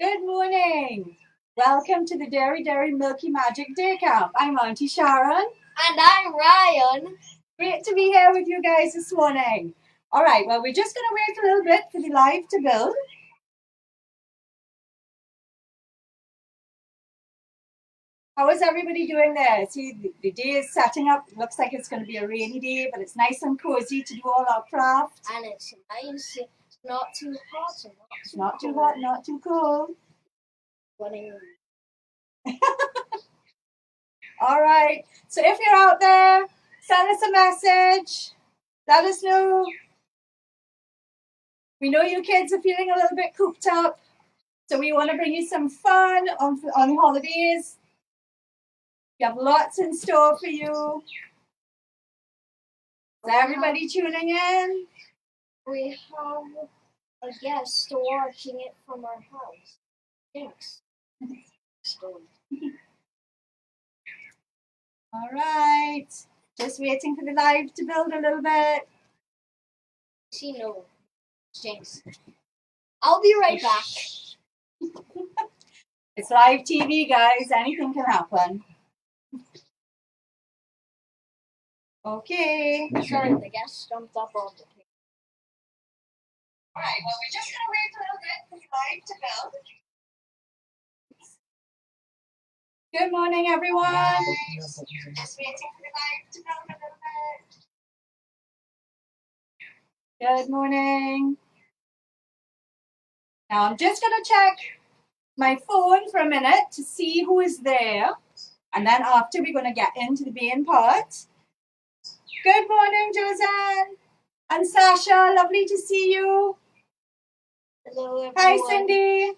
Good morning. Welcome to the Dairy Milky Magic Day Camp. I'm Auntie Sharon. And I'm Ryan. Great to be here with you guys this morning. All right, well, we're just going to wait a little bit for the live to build. How is everybody doing there? See, the day is setting up. It looks like it's going to be a rainy day, but it's nice and cozy to do all our craft. And it's nice. It's not too hot. It's not too hot, not too cold. All right. So if you're out there, send us a message. Let us know. We know you kids are feeling a little bit cooped up, so we want to bring you some fun on the holidays. We have lots in store for you. Is everybody tuning in? We have a guest watching it from our house. Thanks. All right. Just waiting for the live to build a little bit. She knows. Jinx. I'll be right back. It's live TV, guys. Anything can happen. Okay. Sorry, the guest jumped up on the table. All right. Well, we're just going to wait a little bit for the live to build. Good morning, everyone. Just waiting for the live to build a little bit. Good morning. Now I'm just going to check my phone for a minute to see who is there. And then after, we're going to get into the main part. Good morning, Josanne and Sasha. Lovely to see you. Hello, everyone. Hi, Cindy.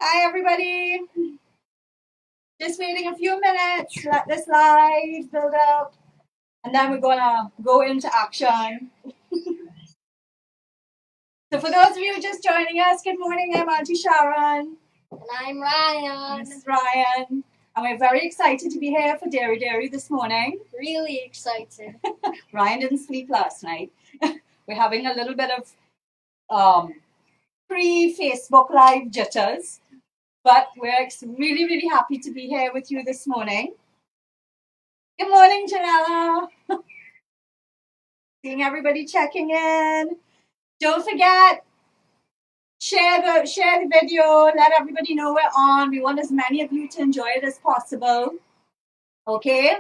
Hi, everybody. Just waiting a few minutes. Let this live build up. And then we're going to go into action. So for those of you just joining us, good morning. I'm Auntie Sharon. And I'm Ryan. This is Ryan. And we're very excited to be here for Dairy this morning. Really excited. Ryan didn't sleep last night. We're having a little bit of pre-Facebook Live jitters. But we're really, really happy to be here with you this morning. Good morning, Janella. Seeing everybody checking in. Don't forget, share the video. Let everybody know we're on. We want as many of you to enjoy it as possible. Okay?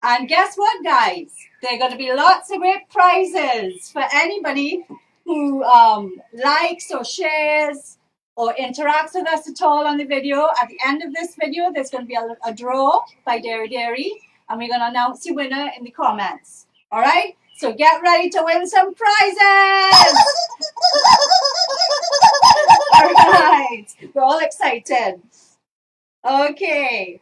And guess what, guys? There are going to be lots of great prizes for anybody who likes or shares or interacts with us at all on the video. At the end of this video, there's going to be a draw by Dairy, and we're going to announce the winner in the comments. All right? So get ready to win some prizes! All right. We're all excited. Okay.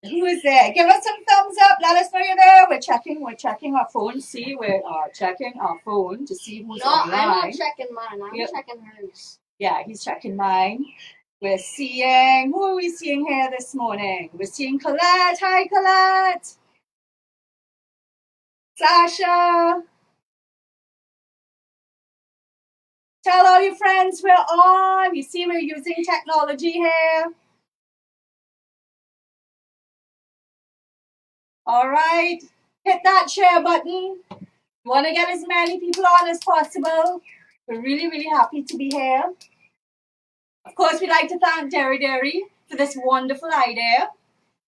Who is there? Give us some thumbs up. Let us know you're there. We're checking our phone. See, we are checking our phone to see who's online. I'm not checking mine. I'm checking hers. Yeah, he's checking mine. We're seeing, who are we seeing here this morning? We're seeing Colette. Hi, Colette. Sasha. Tell all your friends we're on. You see, we're using technology here. All right. Hit that share button. You want to get as many people on as possible. We're really, really happy to be here. Of course, we'd like to thank Dairy for this wonderful idea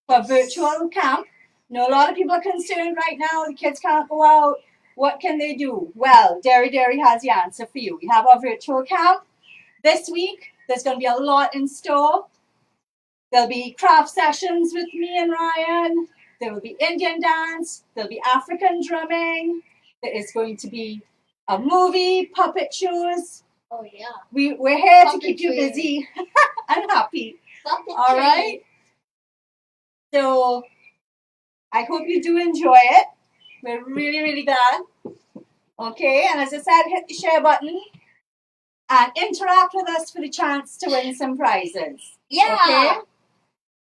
for a virtual camp. I know a lot of people are concerned right now. The kids can't go out. What can they do? Well, Dairy has the answer for you. We have our virtual camp. This week, there's going to be a lot in store. There'll be craft sessions with me and Ryan. There will be Indian dance. There'll be African drumming. There is going to be a movie, puppet shows. Oh, yeah. We're here to keep you busy and happy. All right? So I hope you do enjoy it. We're really, really glad. Okay, and as I said, hit the share button and interact with us for the chance to win some prizes. Yeah. Okay?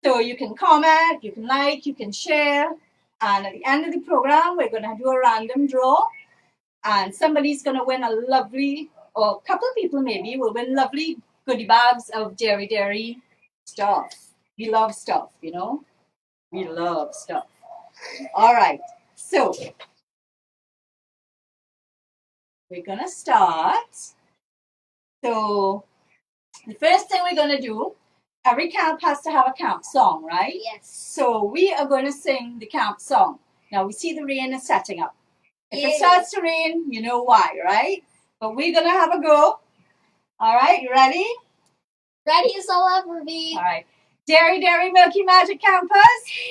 So you can comment, you can like, you can share. And at the end of the program, we're going to do a random draw. And somebody's going to win a lovely or a couple of people maybe, will win lovely goodie bags of Dairy stuff. We love stuff, you know? We love stuff. All right, so we're going to start. So the first thing we're going to do, every camp has to have a camp song, right? Yes. So we are going to sing the camp song. Now we see the rain is setting up. If Yay. it starts to rain, you know why, right? But we're going to have a go. All right, you ready? Ready as I'll ever be. All right. Dairy Milky Magic Campus,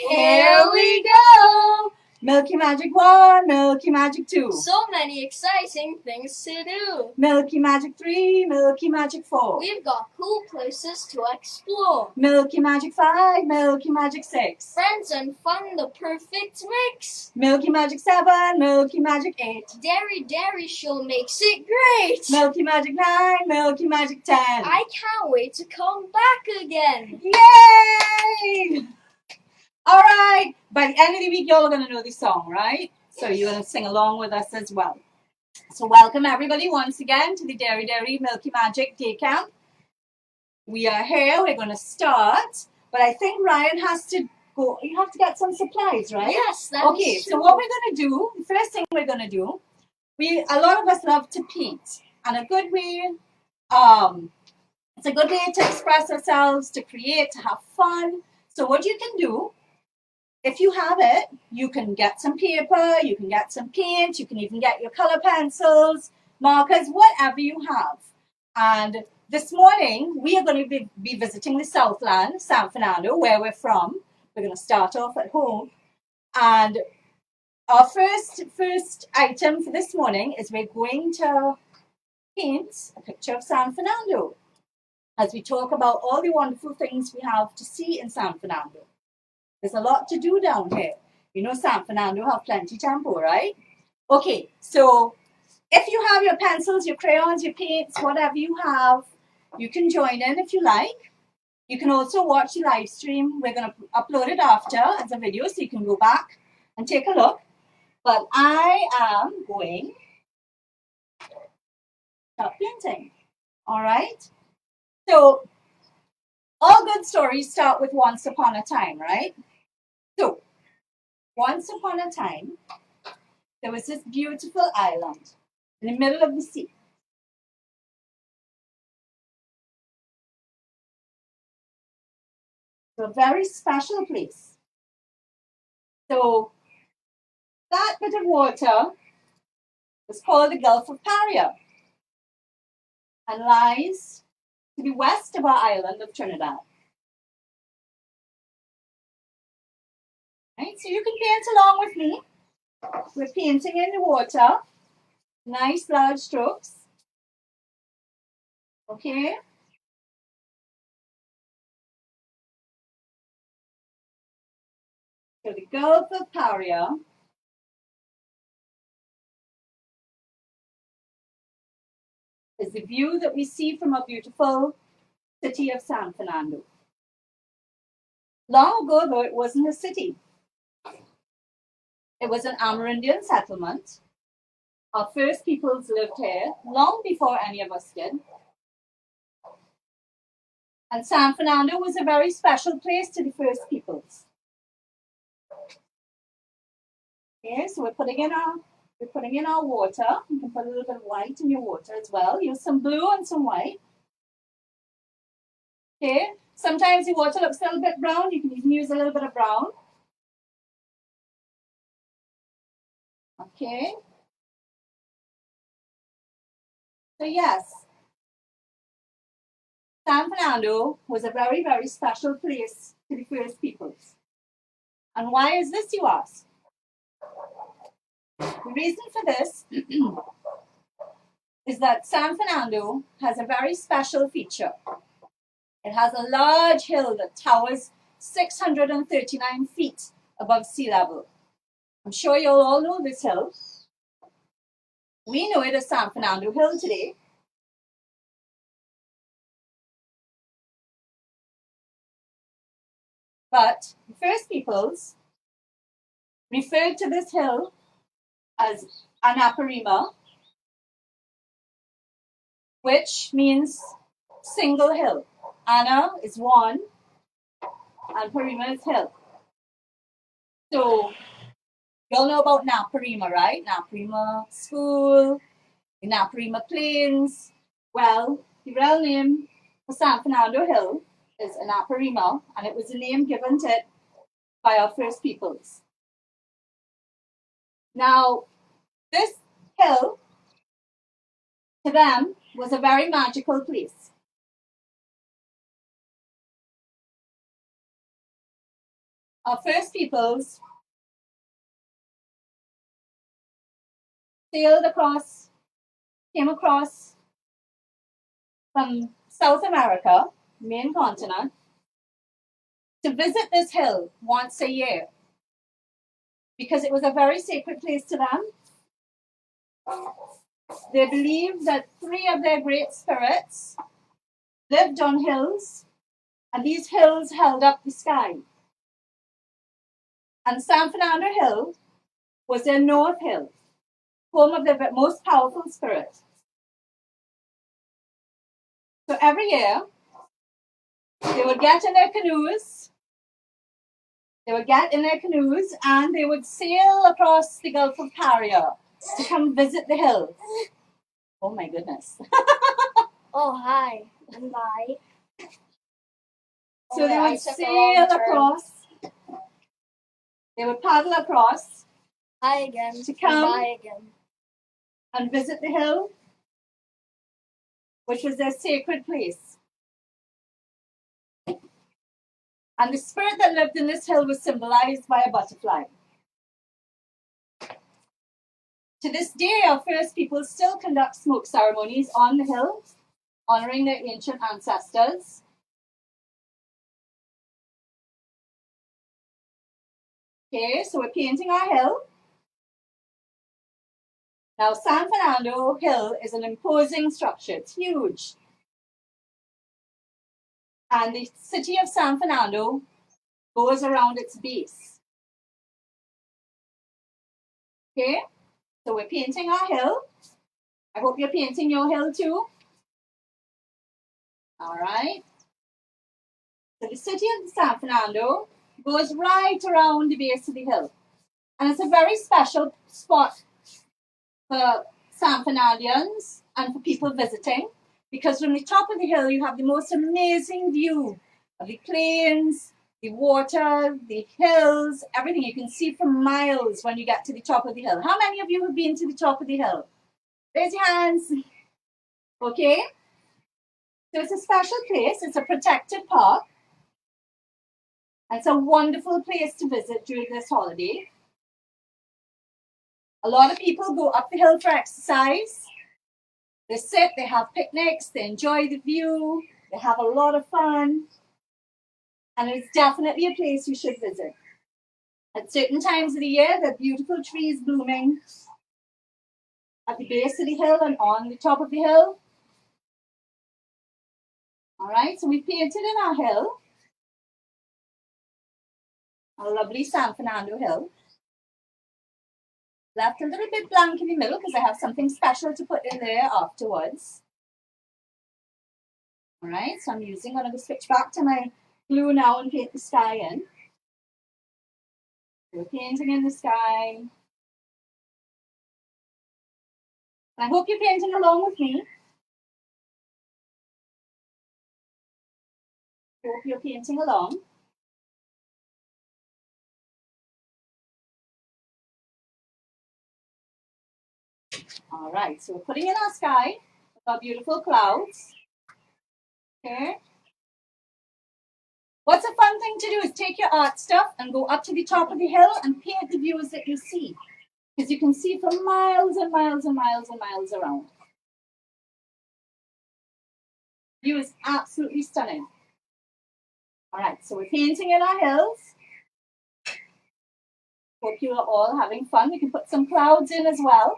Here we go. Milky Magic 1, Milky Magic 2. So many exciting things to do. Milky Magic 3, Milky Magic 4. We've got cool places to explore. Milky Magic 5, Milky Magic 6. Friends and fun, the perfect mix. Milky Magic 7, Milky Magic 8. Dairy Show makes it great. Milky Magic 9, Milky Magic 10. I can't wait to come back again. Yay! All right. By the end of the week, y'all are going to know this song, right? So you're going to sing along with us as well. So welcome everybody once again to the Dairy Milky Magic Day Camp. We are here. We're going to start. But I think Ryan has to go. You have to get some supplies, right? Yes, that's okay, true. So what we're going to do, the first thing we're going to do, a lot of us love to paint. And a good way, it's a good way to express ourselves, to create, to have fun. So what you can do, if you have it, you can get some paper, you can get some paint, you can even get your color pencils, markers, whatever you have. And this morning, we are going to be visiting the Southland, San Fernando, where we're from. We're going to start off at home. And our first item for this morning is we're going to paint a picture of San Fernando as we talk about all the wonderful things we have to see in San Fernando. There's a lot to do down here. You know, San Fernando have plenty tempo, right? Okay, so if you have your pencils, your crayons, your paints, whatever you have, you can join in if you like. You can also watch the live stream. We're going to upload it after as a video, so you can go back and take a look. But I am going to start painting. All right? So all good stories start with once upon a time, right? So, once upon a time, there was this beautiful island in the middle of the sea. It's a very special place. So, that bit of water was called the Gulf of Paria and lies to the west of our island of Trinidad. Right, so you can paint along with me. We're painting in the water. Nice large strokes. Okay. So the Gulf of Paria is the view that we see from our beautiful city of San Fernando. Long ago, though, it wasn't a city. It was an Amerindian settlement. Our first peoples lived here long before any of us did. And San Fernando was a very special place to the first peoples. Okay, so we're putting in our water. You can put a little bit of white in your water as well. Use some blue and some white. Okay, sometimes the water looks a little bit brown. You can even use a little bit of brown. Okay. So yes, San Fernando was a very, very special place to the first peoples. And why is this, you ask? The reason for this is that San Fernando has a very special feature. It has a large hill that towers 639 feet above sea level. I'm sure you'll all know this hill. We know it as San Fernando Hill today. But the first peoples referred to this hill as Anaparima, which means single hill. Anna is one, and Parima is hill. So, you all know about Naparima, right? Naparima School, the Naparima Plains. Well, the real name for San Fernando Hill is Naparima, and it was a name given to it by our first peoples. Now, this hill, to them, was a very magical place. Our first peoples sailed across, came across from South America, main continent, to visit this hill once a year because it was a very sacred place to them. They believed that 3 of their great spirits lived on hills, and these hills held up the sky. And San Fernando Hill was their North Hill, home of their most powerful spirit. So every year, they would get in their canoes. And they would sail across the Gulf of Paria to come visit the hills. Oh my goodness. Oh, hi. And bye. So they would sail across. They would paddle across. Hi again. To come. Bye again. And visit the hill, which was their sacred place. And the spirit that lived in this hill was symbolized by a butterfly. To this day, our first people still conduct smoke ceremonies on the hill, honoring their ancient ancestors. Okay, so we're painting our hill. Now, San Fernando Hill is an imposing structure. It's huge. And the city of San Fernando goes around its base. Okay, so we're painting our hill. I hope you're painting your hill too. All right. So the city of San Fernando goes right around the base of the hill. And it's a very special spot for San Fernandians and for people visiting, because from the top of the hill you have the most amazing view of the plains, the water, the hills, everything. You can see for miles when you get to the top of the hill. How many of you have been to the top of the hill? Raise your hands. Okay. So it's a special place. It's a protected park. And it's a wonderful place to visit during this holiday. A lot of people go up the hill for exercise. They sit, they have picnics, they enjoy the view, they have a lot of fun. And it's definitely a place you should visit. At certain times of the year, there are beautiful trees blooming at the base of the hill and on the top of the hill. All right, so we've painted in our hill, our lovely San Fernando Hill. Left a little bit blank in the middle because I have something special to put in there afterwards. All right, so I'm going to switch back to my glue now and paint the sky in. We're painting in the sky. And I hope you're painting along with me. Hope you're painting along. All right, so we're putting in our sky with our beautiful clouds. Okay. What's a fun thing to do is take your art stuff and go up to the top of the hill and paint the views that you see. Because you can see for miles and miles and miles and miles around. The view is absolutely stunning. All right, so we're painting in our hills. Hope you are all having fun. We can put some clouds in as well.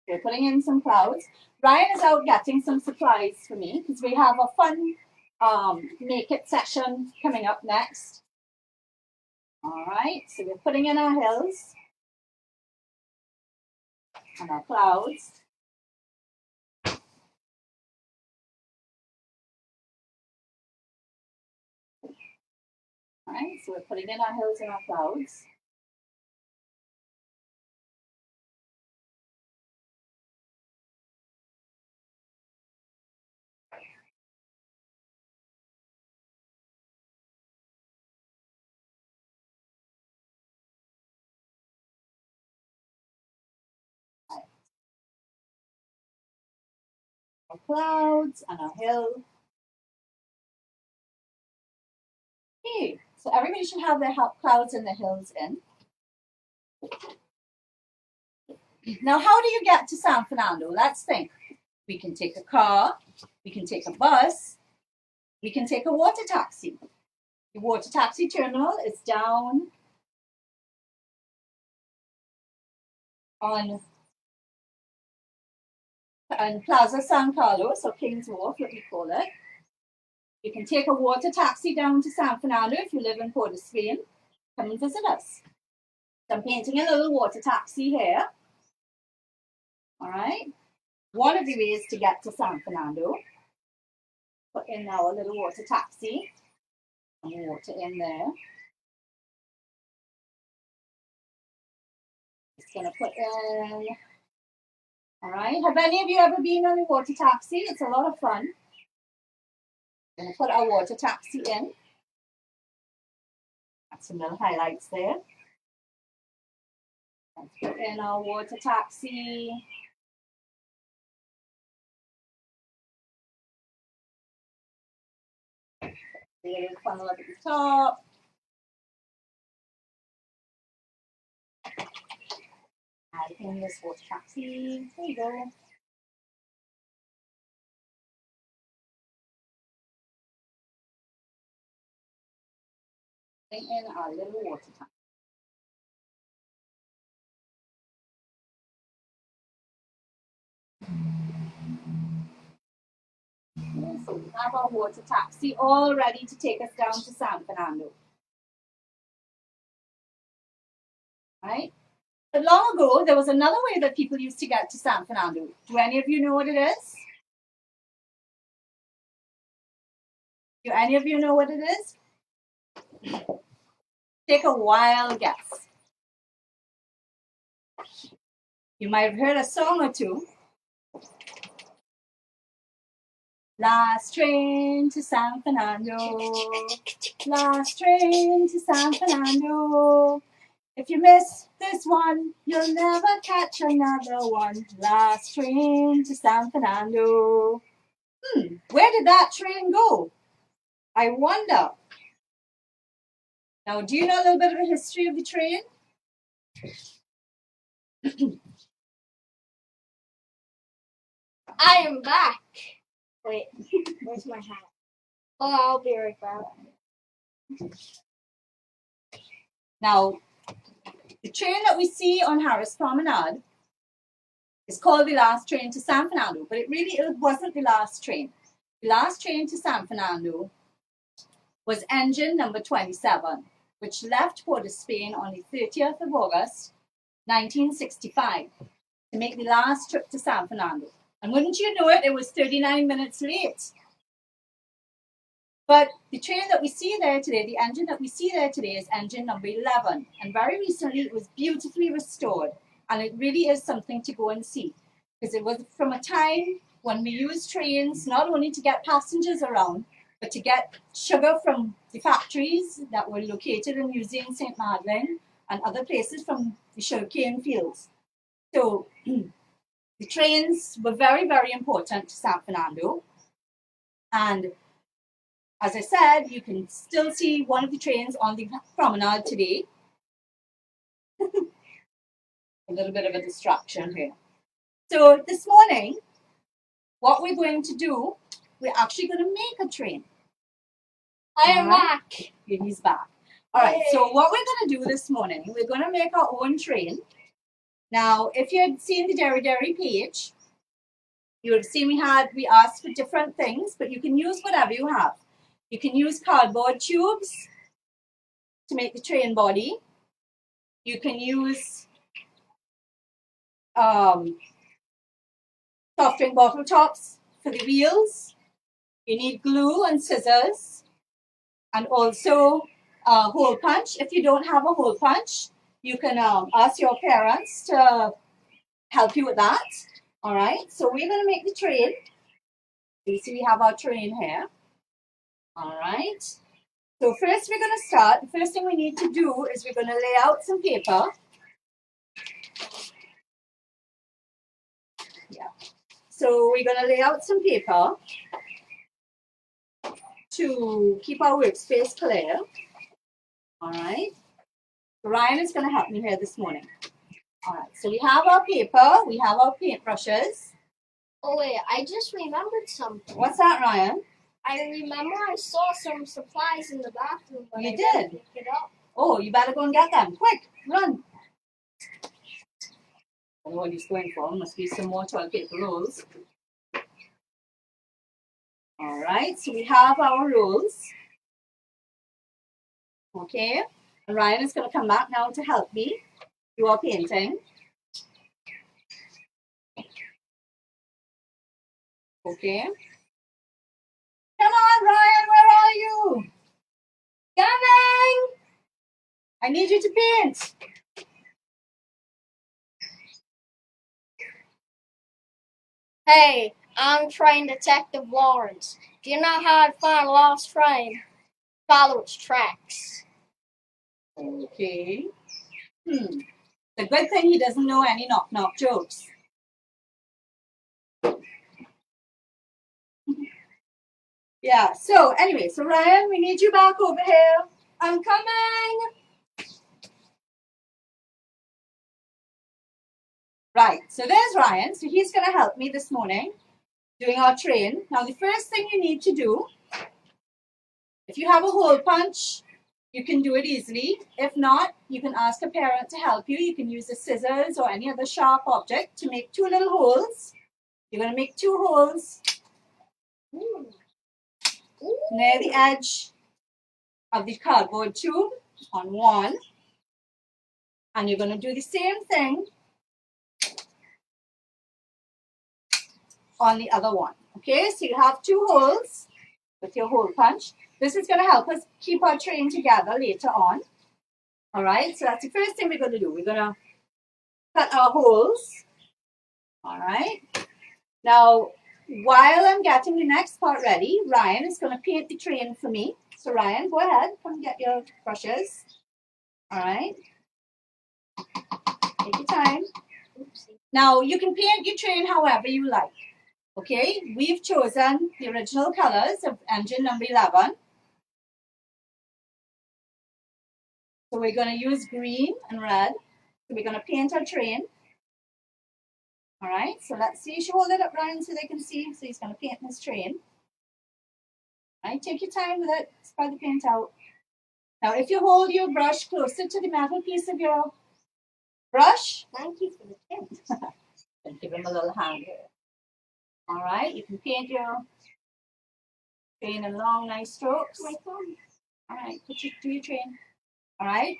We're putting in some clouds. Ryan is out getting some supplies for me because we have a fun make it session coming up next. All right, so we're putting in our hills. and our clouds. Right, so we're putting in our hills and our clouds. Our clouds and our hill. Okay, so everybody should have their clouds and the hills in. Now, how do you get to San Fernando? Let's think. We can take a car, we can take a bus, we can take a water taxi. The water taxi terminal is down on Plaza San Carlos, or King's Wharf, what we call it. You can take a water taxi down to San Fernando if you live in Port of Spain. Come and visit us. So I'm painting a little water taxi here. All right. One of the ways to get to San Fernando. Put in our little water taxi. And water in there. Just going to put in. All right. Have any of you ever been on a water taxi? It's a lot of fun. I'm going to put our water taxi in. Add some little highlights there. Let's put in our water taxi. The little funnel up at the top. Add in this water taxi. There you go. Bring in our little water taxi. So we have our water taxi all ready to take us down to San Fernando. Right? But long ago, there was another way that people used to get to San Fernando. Do any of you know what it is? Do any of you know what it is? Take a wild guess. You might have heard a song or two. Last train to San Fernando. Last train to San Fernando. If you miss this one, you'll never catch another one. Last train to San Fernando. Where did that train go? I wonder. Now, do you know a little bit of the history of the train? I am back. Wait, where's my hat? Oh, I'll be right back. Now, the train that we see on Harris Promenade is called the last train to San Fernando, but it wasn't the last train. The last train to San Fernando was engine number 27, which left Port of Spain on the 30th of August, 1965, to make the last trip to San Fernando. And wouldn't you know it, it was 39 minutes late. But the train that we see there today, the engine that we see there today is engine number 11. And very recently it was beautifully restored. And it really is something to go and see. Because it was from a time when we used trains not only to get passengers around, but to get sugar from the factories that were located in Museum St. Madeleine and other places from the sugarcane fields. So the trains were very, very important to San Fernando. And as I said, you can still see one of the trains on the promenade today. A little bit of a distraction here. So this morning, what we're going to do, we're actually going to make a train. I am back. He's back. All right, so what we're going to do this morning, we're going to make our own train. Now, if you had seen the Dairy page, you would have seen we asked for different things, but you can use whatever you have. You can use cardboard tubes to make the train body. You can use soft drink bottle tops for the wheels. You need glue and scissors, and also a hole punch. If you don't have a hole punch, you can ask your parents to help you with that. All right, so we're going to make the train. You see, we have our train here. All right. So first we're going to start. The first thing we need to do is we're going to lay out some paper. Yeah. So we're going to lay out some paper to keep our workspace clear. All right. Ryan is going to help me here this morning. All right. So we have our paper. We have our paintbrushes. Oh wait, I just remembered something. What's that, Ryan? I remember I saw some supplies in the bathroom. But You I did? didn't pick it up. Oh, you better go and get them. Quick, run. I don't know what he's going for. Must be some more toilet paper rolls. All right, so we have our rolls. Okay, and Ryan is going to come back now to help me do our painting. Okay. Come on, Ryan, where are you? Coming! I need you to paint. Hey, I'm trained Detective Lawrence. Do you know how to find a lost train? Follow its tracks. Okay. It's a good thing he doesn't know any knock-knock jokes. Yeah, so anyway, so Ryan, we need you back over here. I'm coming! Right, so there's Ryan. So he's going to help me this morning doing our train. Now, the first thing you need to do, if you have a hole punch, you can do it easily. If not, you can ask a parent to help you. You can use the scissors or any other sharp object to make 2 little holes. You're going to make 2 holes near the edge of the cardboard tube on one. And you're going to do the same thing on the other one. Okay, so you have 2 holes with your hole punch. This is going to help us keep our train together later on. All right, so that's the first thing we're going to do. We're going to cut our holes. All right. Now, while I'm getting the next part ready, Ryan is going to paint the train for me. So Ryan, go ahead. Come get your brushes. All right. Take your time. Now, you can paint your train however you like. Okay, we've chosen the original colors of engine number 11. So we're going to use green and red. So we're going to paint our train. All right, so let's see. You should hold it up, Ryan, so they can see. So he's going to paint his train. All right, take your time with it. Spread the paint out. Now, if you hold your brush closer to the metal piece of your brush, Thank you for the tip. and give him a little hand here. All right, you can paint your train in long, nice strokes. All right, do your train. All right.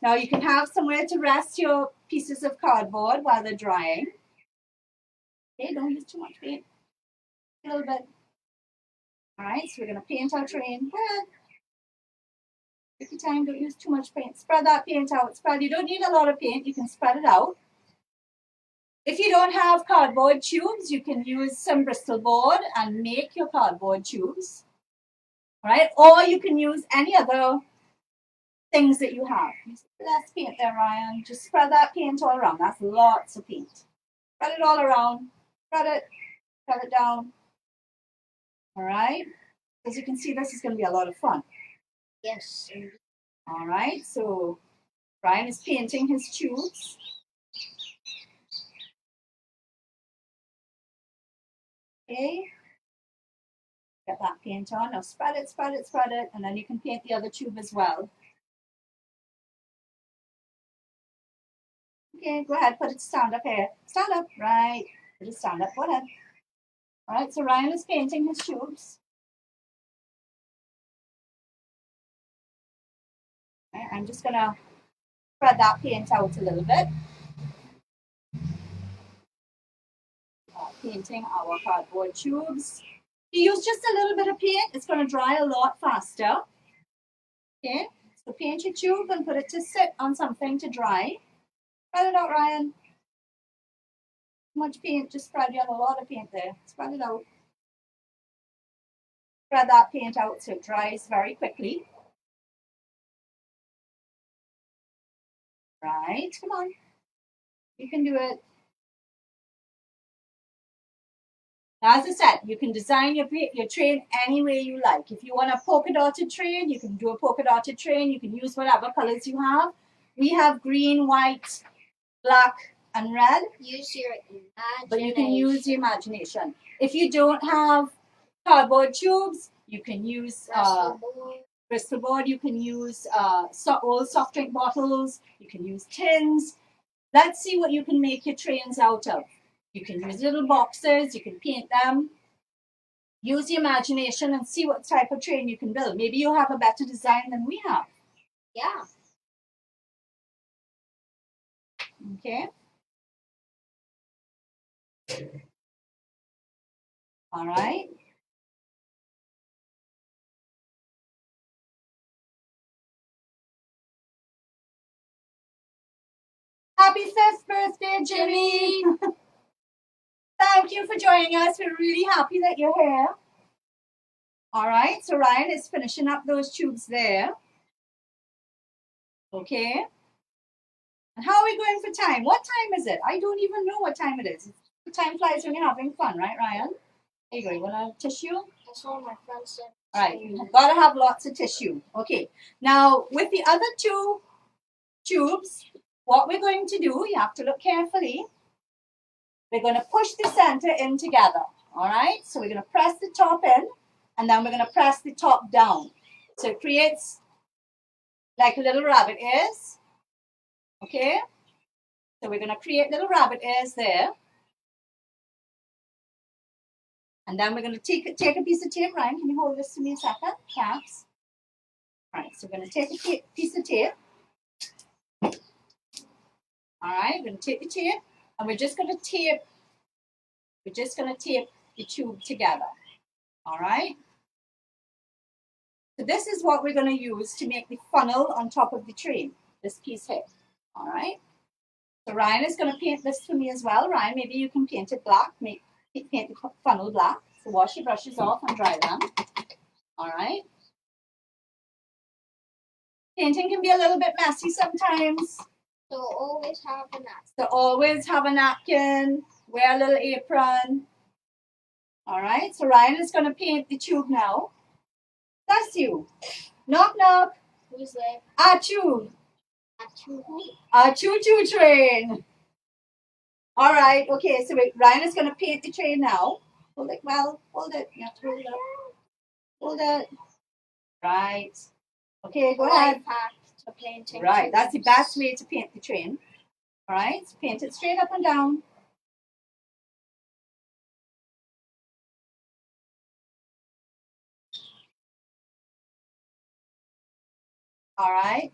Now you can have somewhere to rest your pieces of cardboard while they're drying. Okay, don't use too much paint. A little bit. All right, so we're going to paint our train. Good. Take your time, don't use too much paint. Spread that paint out. Spread. You don't need a lot of paint, you can spread it out. If you don't have cardboard tubes, you can use some Bristol board and make your cardboard tubes. All right, or you can use any other things that you have. Less paint there, Ryan. Just spread that paint all around. That's lots of paint. Spread it all around. Spread it down. All right. As you can see, this is going to be a lot of fun. Yes. All right. So Ryan is painting his tubes. Okay. Get that paint on. Now spread it, and then you can paint the other tube as well. Okay, go ahead, put it stand up here. Stand up, right. Put it stand up, go ahead. All right, so Ryan is painting his tubes. Okay, I'm just gonna spread that paint out a little bit. painting our cardboard tubes. You use just a little bit of paint. It's going to dry a lot faster. Okay, so paint your tube and put it to sit on something to dry. Spread it out, Ryan. Too much paint, just spread. You have a lot of paint there. Spread it out. Spread that paint out so it dries very quickly. Right, come on. You can do it. Now, as I said, you can design your train any way you like. If you want a polka dotted train, you can do a polka dotted train. You can use whatever colors you have. We have green, white, black, and red. Use your imagination. But you can use your imagination. If you don't have cardboard tubes, you can use Bristol board. You can use old soft drink bottles. You can use tins. Let's see what you can make your trains out of. You can use little boxes. You can paint them. Use your imagination and see what type of train you can build. Maybe you have a better design than we have. Yeah. Okay. All right. Happy 5th birthday, Jimmy. Thank you for joining us. We're really happy that you're here. All right, so Ryan is finishing up those tubes there. Okay. And how are we going for time? What time is it? I don't even know what time it is. Time flies when you're having fun, right, Ryan? There you go. You want a tissue? That's what my friend said. All right, you've got to have lots of tissue. Okay. Now, with the other two tubes, what we're going to do, you have to look carefully. We're going to push the center in together. All right? So we're going to press the top in, and then we're going to press the top down. So it creates like a little rabbit ears. Okay? So we're going to create little rabbit ears there. And then we're going to take a piece of tape. Ryan, can you hold this to me a second? Caps. All right, so we're going to take a piece of tape. All right, we're going to take the tape, and we're just going to tape the tube together. All right. So this is what we're going to use to make the funnel on top of the train. This piece here. All right. So Ryan is going to paint this for me as well. Ryan, maybe you can paint it black. Paint the funnel black. So wash your brushes off and dry them. All right. Painting can be a little bit messy sometimes. So always have a napkin. So always have a napkin. Wear a little apron. All right. So Ryan is going to paint the tube now. Bless you. Knock knock. Who's there? Achoo. Achoo. A choo-choo train. All right. Okay. So Ryan is going to paint the train now. Hold it well. Hold it. You have to hold it up. Hold it. Right. Okay. Go ahead. To painting. Right. That's the best way to paint the train. All right. So paint it straight up and down. All right.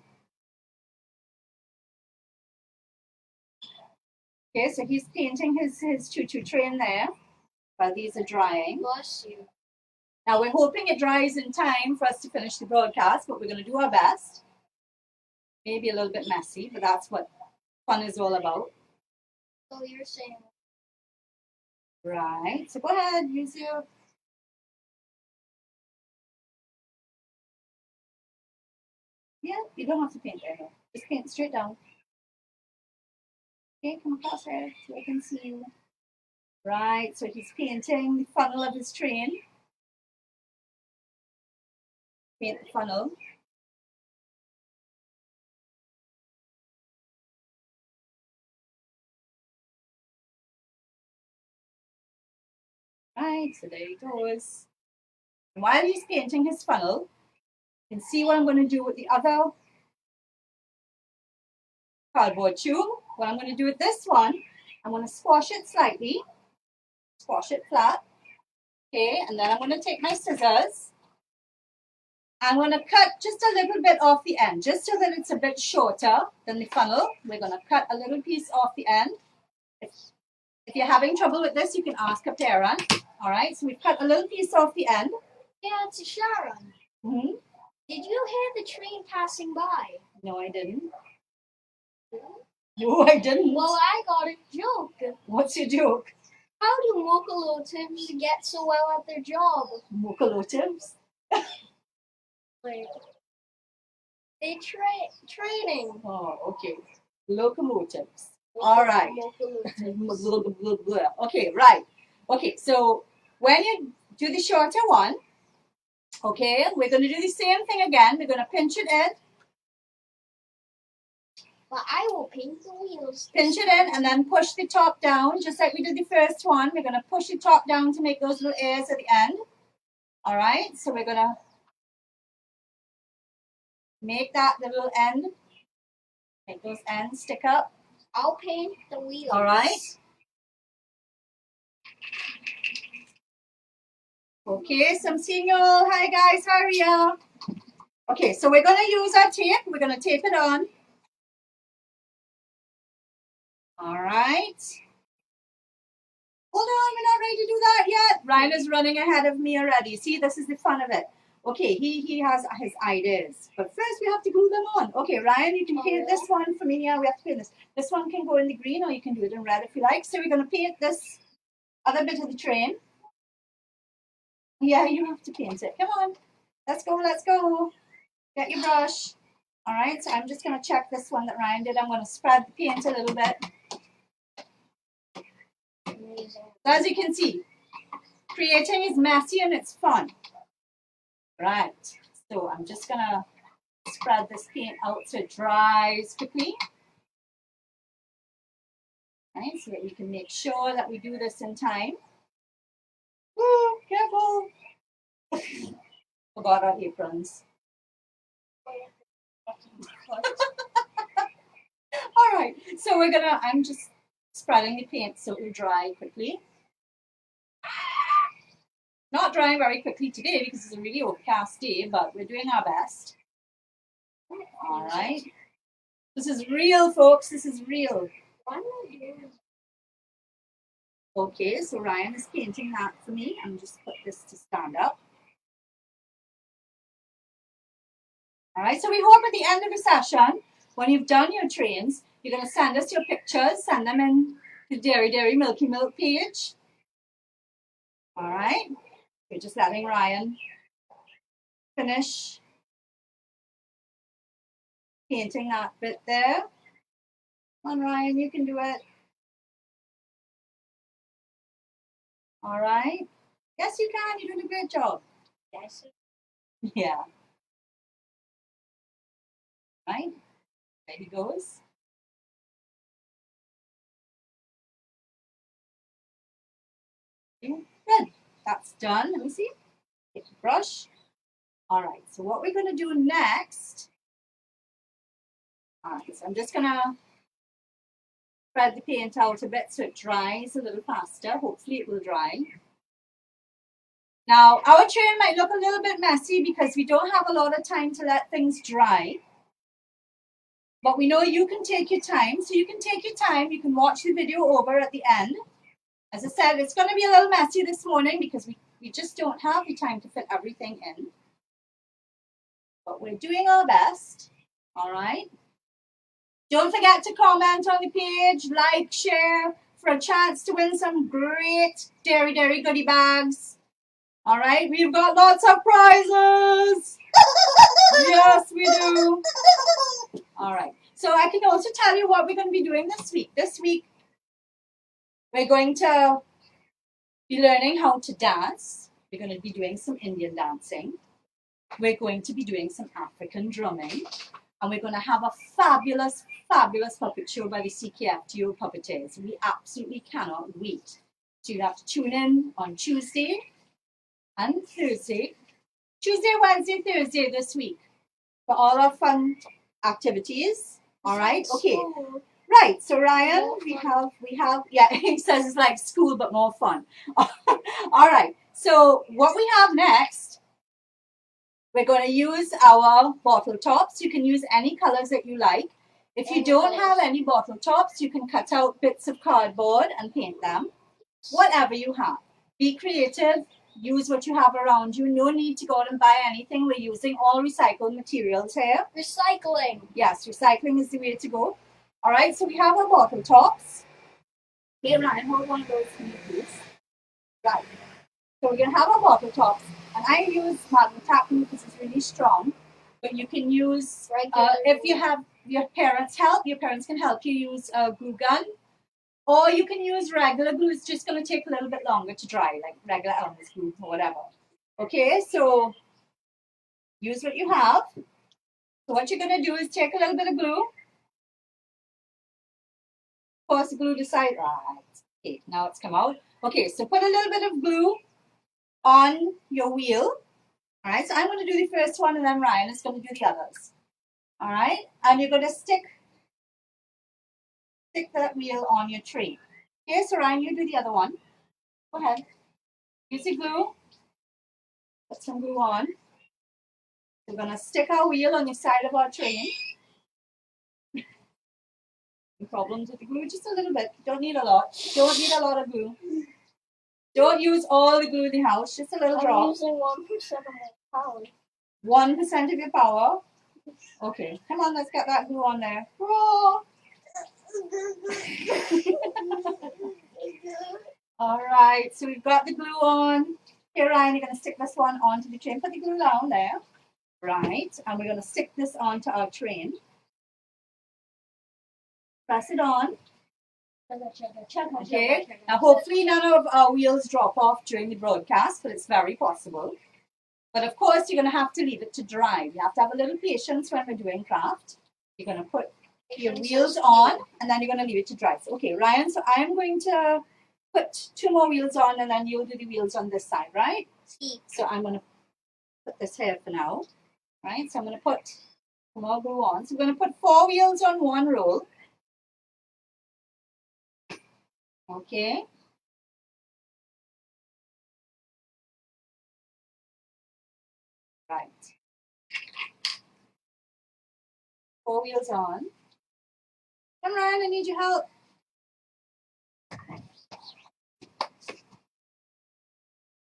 Okay, so he's painting his choo-choo train there while these are drying. Bless you. Now we're hoping it dries in time for us to finish the broadcast, but we're going to do our best. Maybe a little bit messy, but that's what fun is all about. So you're saying. Right, so go ahead, use your... Yeah, you don't have to paint there. Just paint straight down. Okay, come across here so I can see you. Right, so he's painting the funnel of his train. Paint the funnel. Right, so there he goes. And while he's painting his funnel, you can see what I'm going to do with the other cardboard tube. What I'm going to do with this one, I'm going to squash it slightly. Squash it flat. Okay, and then I'm going to take my scissors. I'm going to cut just a little bit off the end, just so that it's a bit shorter than the funnel. We're going to cut a little piece off the end. If you're having trouble with this, you can ask a parent. All right, so we've cut a little piece off the end. Yeah, it's a Sharon. Mm-hmm. Did you hear the train passing by? No, I didn't. No, I didn't. Well, I got a joke. What's your joke? How do locomotives get so well at their job? Locomotives? Like, they training. Oh, okay. Locomotives. All right. Locomotives. Okay, right. Okay, so when you do the shorter one, okay, we're going to do the same thing again. We're going to pinch it in. But I will paint the wheels. Pinch it in and then push the top down, just like we did the first one. We're going to push the top down to make those little airs at the end. All right, so we're going to make that the little end. Make those ends stick up. I'll paint the wheels. All right. Okay, so I'm seeing you all. Hi guys, how are you? Okay, so we're going to use our tape. We're going to tape it on. All right. Hold on, we're not ready to do that yet. Ryan is running ahead of me already. See, this is the fun of it. Okay, he has his ideas. But first we have to glue them on. Okay, Ryan, you can paint this one for me. Yeah, we have to paint this. This one can go in the green or you can do it in red if you like. So we're going to paint this other bit of the train. Yeah, you have to paint it. Come on. Let's go, let's go. Get your brush. All right, so I'm just going to check this one that Ryan did. I'm going to spread the paint a little bit. Amazing. As you can see, creating is messy and it's fun. Right, so I'm just going to spread this paint out so it dries quickly. Right, so that we can make sure that we do this in time. Woo, careful. Forgot our aprons. All right, so I'm just spreading the paint so it will dry quickly. Not drying very quickly today because it's a really overcast day, but we're doing our best. All right. This is real, folks. This is real. Okay, so Ryan is painting that for me. I'm just put this to stand up. All right, so we hope at the end of the session, when you've done your trains, you're going to send us your pictures, send them in to Dairy Milky Milk page. All right, we're just letting Ryan finish painting that bit there. Come on, Ryan, you can do it. All right. Yes, you can. You're doing a great job. Yes. Yeah. Right. There he goes. Good. That's done. Let me see. Get the brush. All right. So what we're going to do next. All right. So I'm just going to spread the paint out a bit so it dries a little faster. Hopefully it will dry. Now, our train might look a little bit messy because we don't have a lot of time to let things dry. But we know you can take your time. So you can take your time. You can watch the video over at the end. As I said, it's going to be a little messy this morning because we just don't have the time to fit everything in. But we're doing our best. All right. Don't forget to comment on the page, like, share for a chance to win some great Dairy goodie bags. All right. We've got lots of prizes. Yes, we do. All right. So I can also tell you what we're going to be doing this week. This week, we're going to be learning how to dance. We're going to be doing some Indian dancing. We're going to be doing some African drumming. And we're going to have a fabulous, fabulous puppet show by the CKFTO puppeteers. We absolutely cannot wait. So you have to tune in on Tuesday and Thursday. Tuesday, Wednesday, Thursday this week for all our fun activities. All right? Okay. Right, so Ryan, we have, yeah, he says it's like school, but more fun. All right, so what we have next, we're going to use our bottle tops. You can use any colors that you like. If you don't have any bottle tops, you can cut out bits of cardboard and paint them. Whatever you have. Be creative. Use what you have around you. No need to go out and buy anything. We're using all recycled materials here. Recycling. Yes, recycling is the way to go. All right, so we have our bottle tops. Hey, Ryan, hold one of those for me, please. Right. So we're going to have our bottle tops. And I use magnetacne because it's really strong. But you can use, if you have your parents' help, your parents can help you use a glue gun. Or you can use regular glue. It's just going to take a little bit longer to dry, like regular Elmer's glue or whatever. Okay, so use what you have. So what you're going to do is take a little bit of glue. Pour the glue to the side. Right. Okay, now it's come out. Okay, so put a little bit of glue on your wheel. All right, so I'm going to do the first one and then Ryan is going to do the others. All right, and you're going to stick that wheel on your tree. Okay, so Ryan, you do the other one. Go ahead. Use the glue. Put some glue on. We're going to stick our wheel on the side of our train. Problems with the glue? Just a little bit. Don't need a lot. Don't need a lot of glue. Don't use all the glue in the house. Just a little drop. I'm using 1% of my power. 1% of your power? Okay. Come on, let's get that glue on there. Hurrah! All right, so we've got the glue on. Here, Ryan, you're going to stick this one onto the train. Put the glue down there. Right, and we're going to stick this onto our train. Press it on. Okay, now hopefully none of our wheels drop off during the broadcast, but it's very possible. But of course, you're going to have to leave it to dry. You have to have a little patience when we're doing craft. You're going to put your wheels on, and then you're going to leave it to dry. So, okay, Ryan, so I'm going to put 2 more wheels on, and then you'll do the wheels on this side, right? So I'm going to put this here for now, right? So I'm going to put more glue on. So we're going to put 4 wheels on one roll. Okay. Right. 4 wheels on. Come Ryan, I need your help.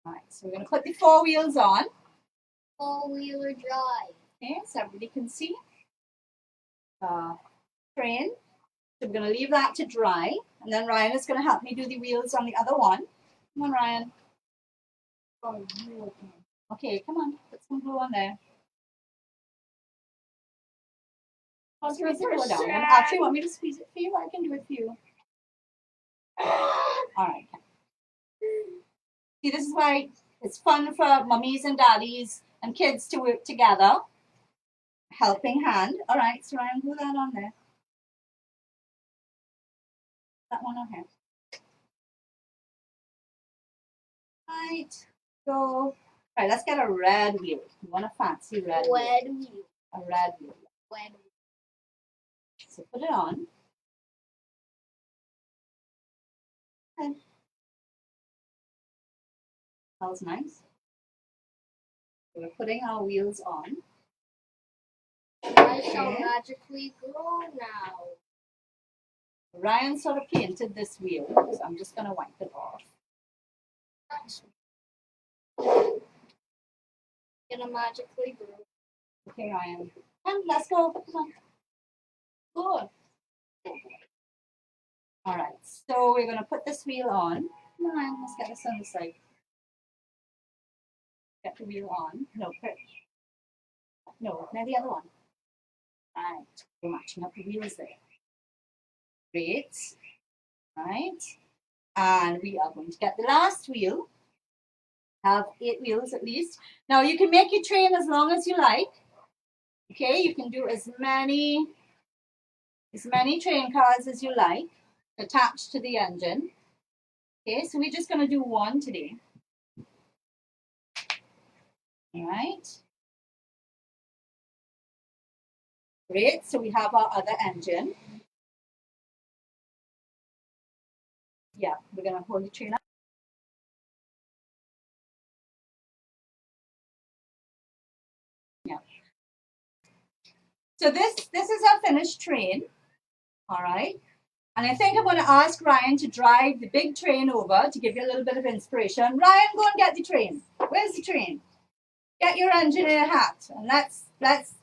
Alright, so we're going to put the 4 wheels on. 4-wheeler drive. Okay, so everybody can see. Train. So we're going to leave that to dry. And then Ryan is going to help me do the wheels on the other one. Come on, Ryan. Okay, come on. Put some glue on there. Squeeze the glue down. Actually, want me to squeeze it for you? I can do it for you. All right. See, this is why it's fun for mummies and daddies and kids to work together. Helping hand. All right, so Ryan, glue that on there. That one on here. Right. So, all right, let's get a red wheel. You want a fancy red wheel? A red wheel. Red. So put it on. Okay. Smells nice. So we're putting our wheels on. I shall magically grow now. Ryan sort of painted this wheel, so I'm just going to wipe it off. Gonna magically grow. Okay, Ryan. Come, let's go. Come on. Good. All right, so we're going to put this wheel on. Come on, let's get this on the side. Get the wheel on. No, the other one. Right, we're matching up the wheels there. Great. Right, and we are going to get the last wheel. Have 8 wheels at least. Now you can make your train as long as you like. Okay, you can do as many train cars as you like attached to the engine. Okay, so we're just going to do 1 today. All right. Great, so we have our other engine. Yeah, we're going to hold the train up. Yeah. So this is our finished train. All right. And I think I'm going to ask Ryan to drive the big train over to give you a little bit of inspiration. Ryan, go and get the train. Where's the train? Get your engineer hat and let's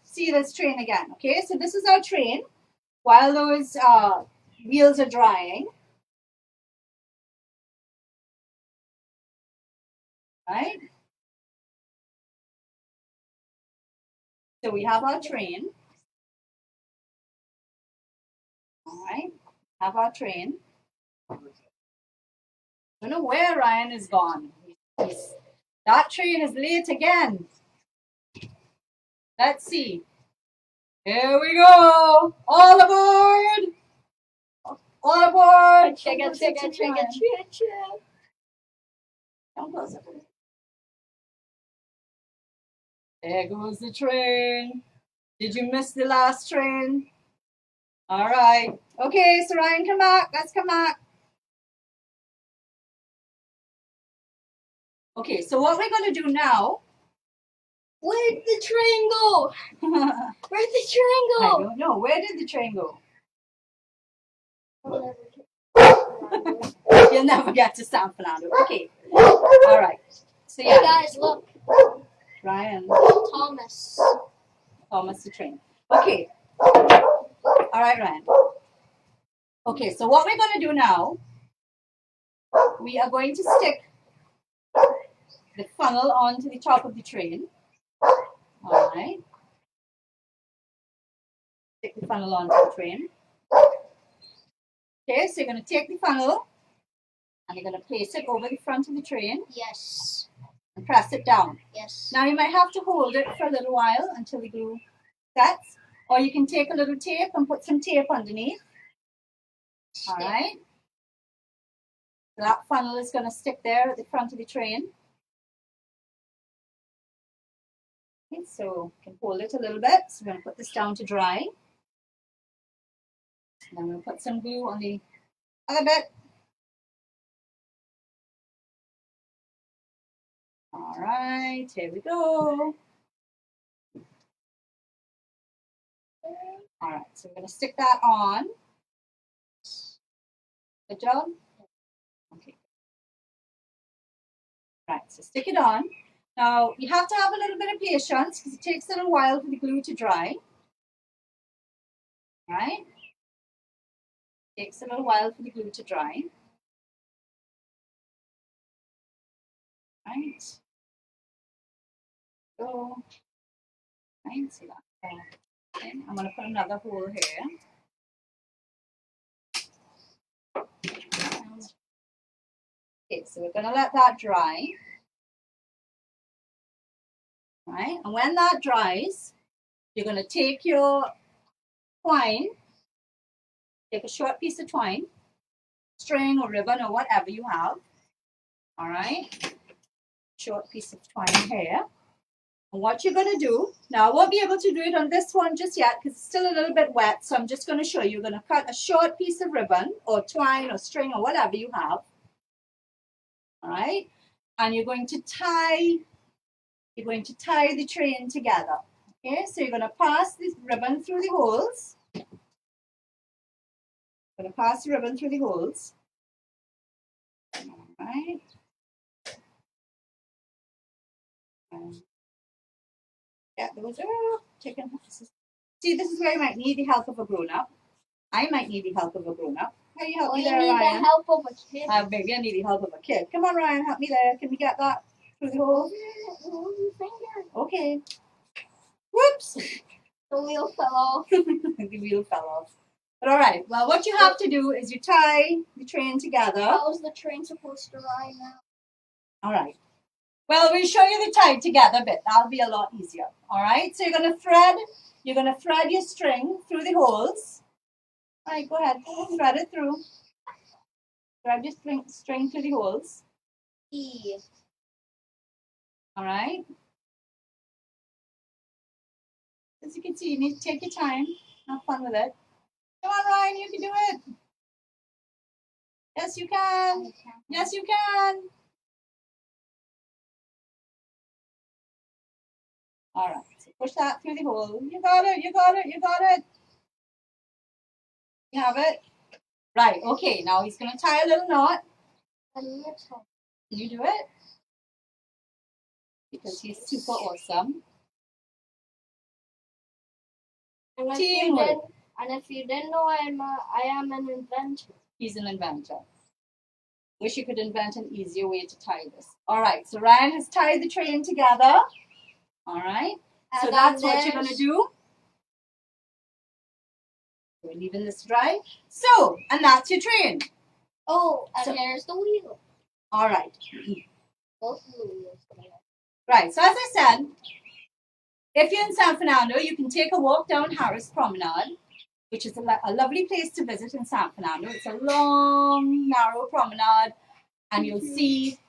see this train again. Okay, so this is our train while those wheels are drying. Right? So we have our train. All right, have our train. I don't know where Ryan is gone. That train is late again. Let's see. Here we go. All aboard. All aboard. Chugga, chugga, chugga, chugga, chugga. Come closer. There goes the train. Did you miss the last train? All right. Okay, so Ryan, come back. Let's come back. Okay, so what we're going to do now. Where'd the train go? Where'd the train I go? don't know. Where did the train go? You'll never get to San Fernando. Okay. All right. So Hey yeah, guys, look. Ryan, Thomas. Thomas the train. Okay. All right, Ryan. Okay, so what we're going to do now, we are going to stick the funnel onto the top of the train. All right. Stick the funnel onto the train. Okay, so you're going to take the funnel and you're going to place it over the front of the train Yes. and press it down. Yes. Now you might have to hold it for a little while until the glue sets, or you can take a little tape and put some tape underneath. All right. So that funnel is going to stick there at the front of the train. Okay, so you can hold it a little bit. So we're going to put this down to dry. And then we'll put some glue on the other bit. All right, here we go. All right, so we're going to stick that on. Good job. Okay. Right, so stick it on. Now, you have to have a little bit of patience because it takes a little while for the glue to dry. Right? Takes a little while for the glue to dry. Right? Go. Right, see that. Okay, I'm going to put another hole here. Okay, so we're going to let that dry. Right? And when that dries, you're going to take your twine, take a short piece of twine, string or ribbon or whatever you have. All right? Short piece of twine here. And what you're going to do, now I won't be able to do it on this one just yet because it's still a little bit wet, so I'm just going to show you. You're going to cut a short piece of ribbon or twine or string or whatever you have. All right? And you're going to tie the train together. Okay, so you're going to pass this ribbon through the holes. Going to pass the ribbon through the holes. All right. Yeah, those are chicken. See, this is where you might need the help of a grown-up. I might need the help of a grown-up. Can you help me there, You need Ryan? the help of a kid. Maybe I need the help of a kid. Come on, Ryan, help me there. Can we get that through the hole? Okay. Whoops. The wheel fell off. The wheel fell off. But all right. Well, what you have to do is you tie the train together. How is the train supposed to ride now? All right. Well, we'll show you the tie together bit. That'll be a lot easier. All right. So you're gonna thread your string through the holes. All right. Go ahead. Thread it through. Thread your string through the holes. E. All right. As you can see, you need to take your time. Have fun with it. Come on, Ryan. You can do it. Yes, you can. Yes, you can. All right. So push that through the hole. You got it. You got it. You got it. You have it? Right, okay, now he's going to tie a little knot. Can you do it? Because he's super awesome. And if you didn't know, I am an inventor. He's an inventor. Wish you could invent an easier way to tie this. All right, so Ryan has tied the train together. All right, so that's what you're going to do. We're leaving this dry. So, and that's your train. Oh, and there's the wheel. All right. Both wheels. Right, so as I said, if you're in San Fernando, you can take a walk down Harris Promenade, which is a lovely place to visit in San Fernando. It's a long, narrow promenade, and you'll see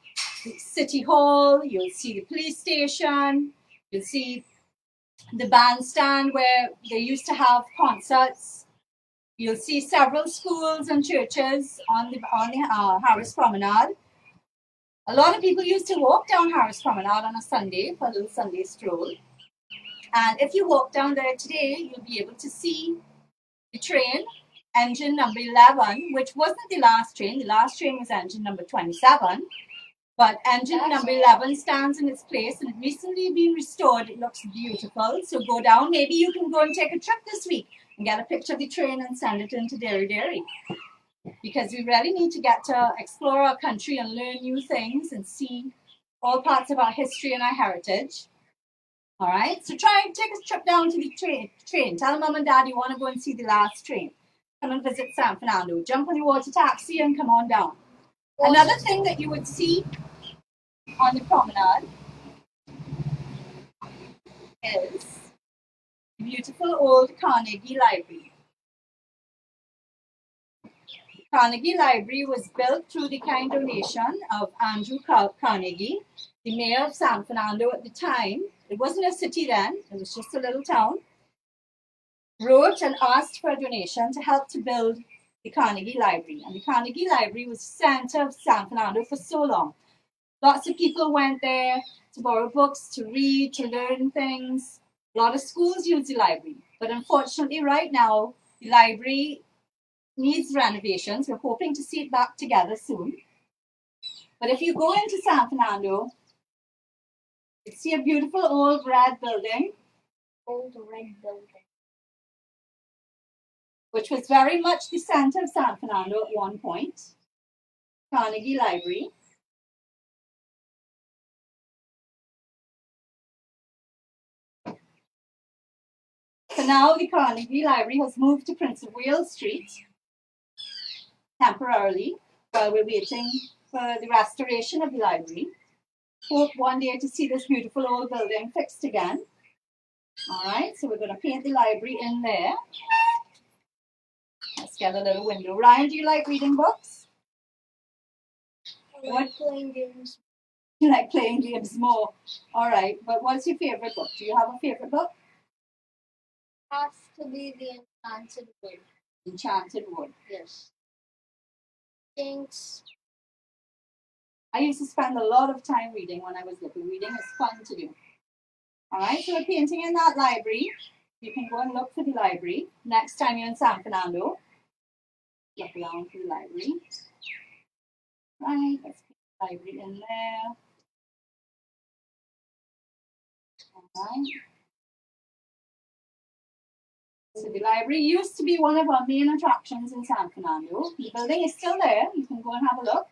the City Hall, you'll see the police station, you'll see the bandstand where they used to have concerts. You'll see several schools and churches on the Harris Promenade. A lot of people used to walk down Harris Promenade on a Sunday for a little Sunday stroll. And if you walk down there today, you'll be able to see the train, engine number 11, which wasn't the last train. The last train was engine number 27. But engine number 11 stands in its place, and it's recently been restored. It looks beautiful. So go down. Maybe you can go and take a trip this week and get a picture of the train and send it into Dairy. Because we really need to get to explore our country and learn new things and see all parts of our history and our heritage. All right, so try and take a trip down to the train. Tell mom and dad you want to go and see the last train. Come and visit San Fernando. Jump on the water taxi and come on down. Another thing that you would see on the promenade is the beautiful old Carnegie Library. The Carnegie Library was built through the kind donation of Andrew Carnegie, the mayor of San Fernando at the time. It wasn't a city then, it was just a little town. Wrote and asked for a donation to help to build the Carnegie Library. And the Carnegie Library was the center of San Fernando for so long. Lots of people went there to borrow books, to read, to learn things. A lot of schools use the library. But unfortunately, right now, the library needs renovations. We're hoping to see it back together soon. But if you go into San Fernando, you see a beautiful old red building. Old red building. Which was very much the center of San Fernando at one point. Carnegie Library. So now the Carnegie Library has moved to Prince of Wales Street temporarily while we're waiting for the restoration of the library. Hope one day to see this beautiful old building fixed again. All right, so we're going to paint the library in there. Let's get a little window. Ryan, do you like reading books? I like playing games. You like playing games more. All right, but what's your favorite book? Do you have a favorite book? Has to be the Enchanted Wood. Enchanted Wood. Yes. Thanks. I used to spend a lot of time reading when I was little. Reading is fun to do. All right, so we're painting in that library. You can go and look for the library. Next time you're in San Fernando, look around for the library. Right, let's put the library in there. All right. So the library used to be one of our main attractions in San Fernando. The building is still there. You can go and have a look.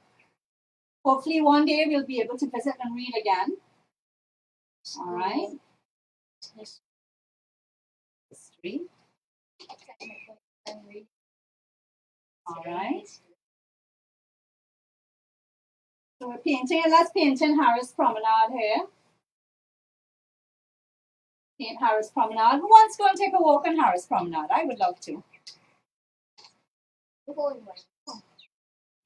Hopefully one day we'll be able to visit and read again. All right. History. All right. So we're painting, and let's paint in Harris Promenade here. Paint Harris Promenade. Who wants to go and take a walk on Harris Promenade? I would love to. You're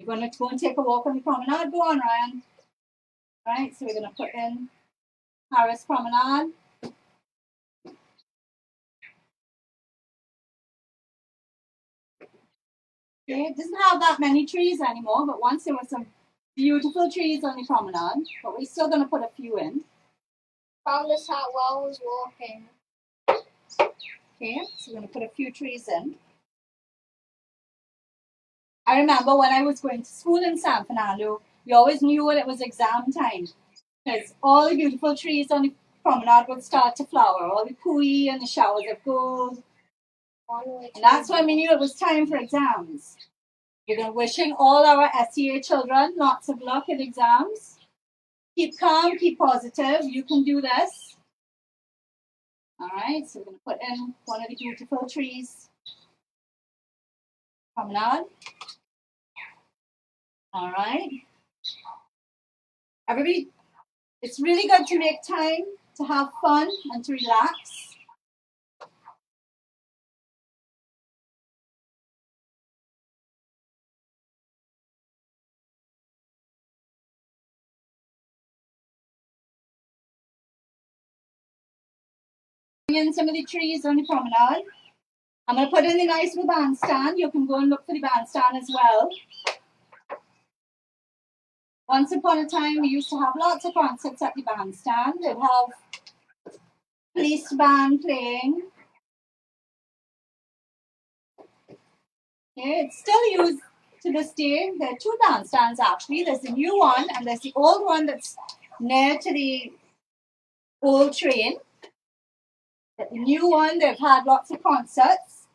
going to go and take a walk on the promenade? Go on, Ryan. All right, so we're going to put in Harris Promenade. Okay, it doesn't have that many trees anymore, but once there were some beautiful trees on the promenade, but we're still going to put a few in. Found this out while I was walking. Okay, so we're going to put a few trees in. I remember when I was going to school in San Fernando, we always knew when it was exam time because all the beautiful trees on the promenade would start to flower, all the pui and the showers of gold. And that's when we knew it was time for exams. We're wishing all our SEA children lots of luck in exams. Keep calm, keep positive. You can do this. All right, so we're going to put in one of the beautiful trees. Promenade. All right. Everybody, it's really good to make time to have fun and to relax. In some of the trees on the promenade. I'm going to put in the nice little bandstand. You can go and look for the bandstand as well. Once upon a time, we used to have lots of concerts at the bandstand. They'd have police band playing. Okay, it's still used to this day. There are two bandstands actually. There's the new one and there's the old one that's near to the old train. But the new one, they've had lots of concerts.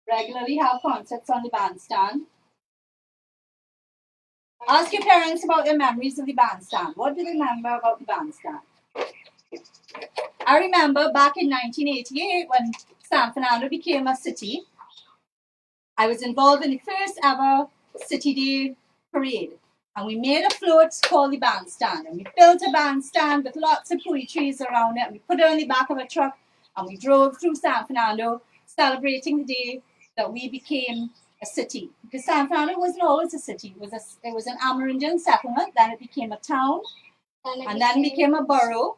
Regularly have concerts on the bandstand. Ask your parents about their memories of the bandstand. What do they remember about the bandstand? I remember back in 1988 when San Fernando became a city, I was involved in the first ever City Day parade. And we made a float called the bandstand. And we built a bandstand with lots of pui trees around it. And we put it on the back of a truck and we drove through San Fernando celebrating the day that we became a city. Because San Fernando wasn't always a city. It was an Amerindian settlement. Then it became a town. And then became a borough.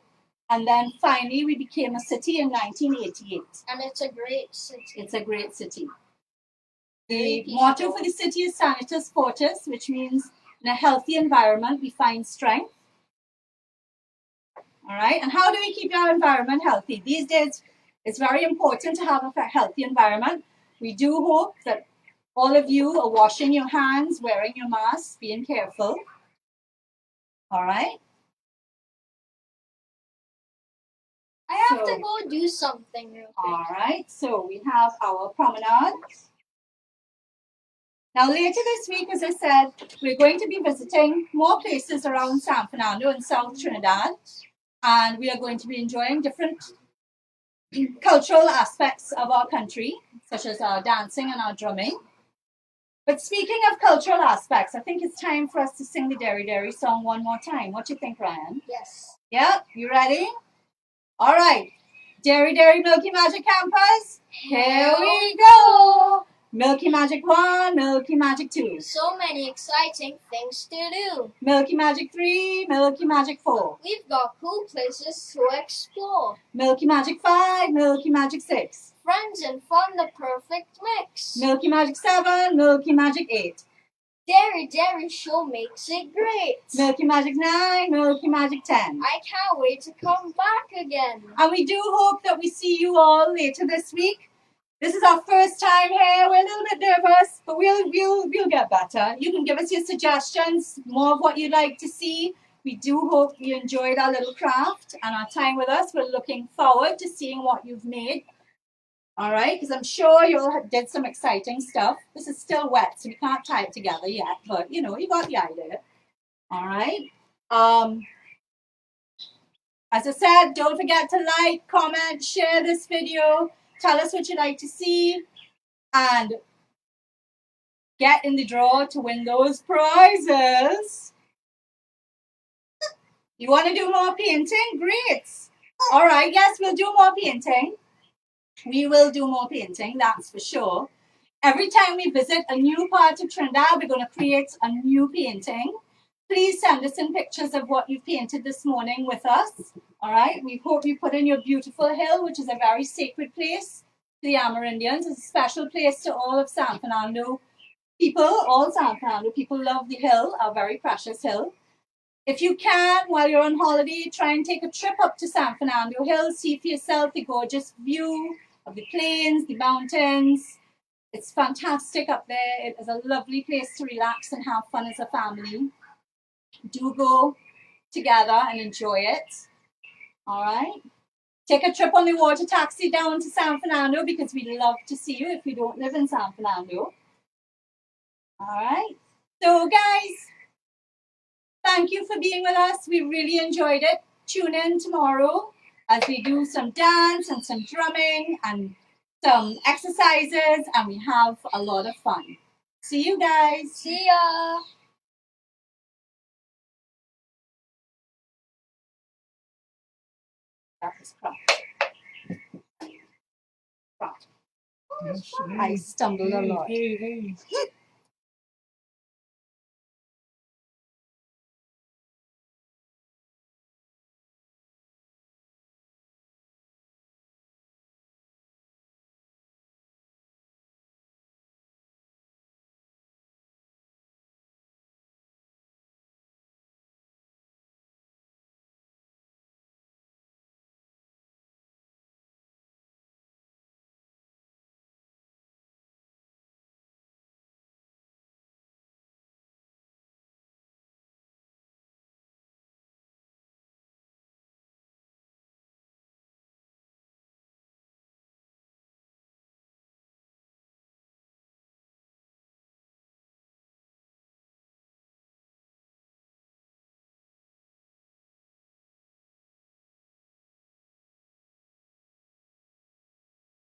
And then finally we became a city in 1988. And it's a great city. It's a great city. The motto for the city is Sanitas Fortis, which means in a healthy environment we find strength. All right, and how do we keep our environment healthy? These days it's very important to have a healthy environment. We do hope that all of you are washing your hands, wearing your masks, being careful. All right. I have to go do something real quick. All right, so we have our promenade. Now later this week, as I said, we're going to be visiting more places around San Fernando and South Trinidad. And we are going to be enjoying different cultural aspects of our country, such as our dancing and our drumming. But speaking of cultural aspects, I think it's time for us to sing the Dairy song one more time. What do you think, Ryan? Yes. Yeah, you ready? All right. Dairy Milky Magic Campers, here we go. Milky Magic 1, Milky Magic 2. So many exciting things to do. Milky Magic 3, Milky Magic 4. We've got cool places to explore. Milky Magic 5, Milky Magic 6. Friends and fun, the perfect mix. Milky Magic 7, Milky Magic 8. Dairy Show makes it great. Milky Magic 9, Milky Magic 10. I can't wait to come back again. And we do hope that we see you all later this week. This is our first time here. We're a little bit nervous, but we'll get better. You can give us your suggestions, more of what you'd like to see. We do hope you enjoyed our little craft and our time with us. We're looking forward to seeing what you've made. All right, because I'm sure you all did some exciting stuff. This is still wet, so we can't tie it together yet, but you know, you got the idea. All right. As I said, don't forget to like, comment, share this video. Tell us what you'd like to see and get in the draw to win those prizes. You want to do more painting? Great. All right, yes, we'll do more painting. We will do more painting, that's for sure. Every time we visit a new part of Trinidad, we're going to create a new painting. Please send us in pictures of what you've painted this morning with us. All right, we hope you put in your beautiful hill, which is a very sacred place to the Amerindians. It's a special place to all of San Fernando people. All San Fernando people love the hill, our very precious hill. If you can, while you're on holiday, try and take a trip up to San Fernando Hill. See for yourself the gorgeous view of the plains, the mountains. It's fantastic up there. It is a lovely place to relax and have fun as a family. Do go together and enjoy it. All right. Take a trip on the water taxi down to San Fernando because we'd love to see you if you don't live in San Fernando. All right. So, guys, thank you for being with us. We really enjoyed it. Tune in tomorrow as we do some dance and some drumming and some exercises, and we have a lot of fun. See you guys. See ya. That was crap. I stumbled a lot.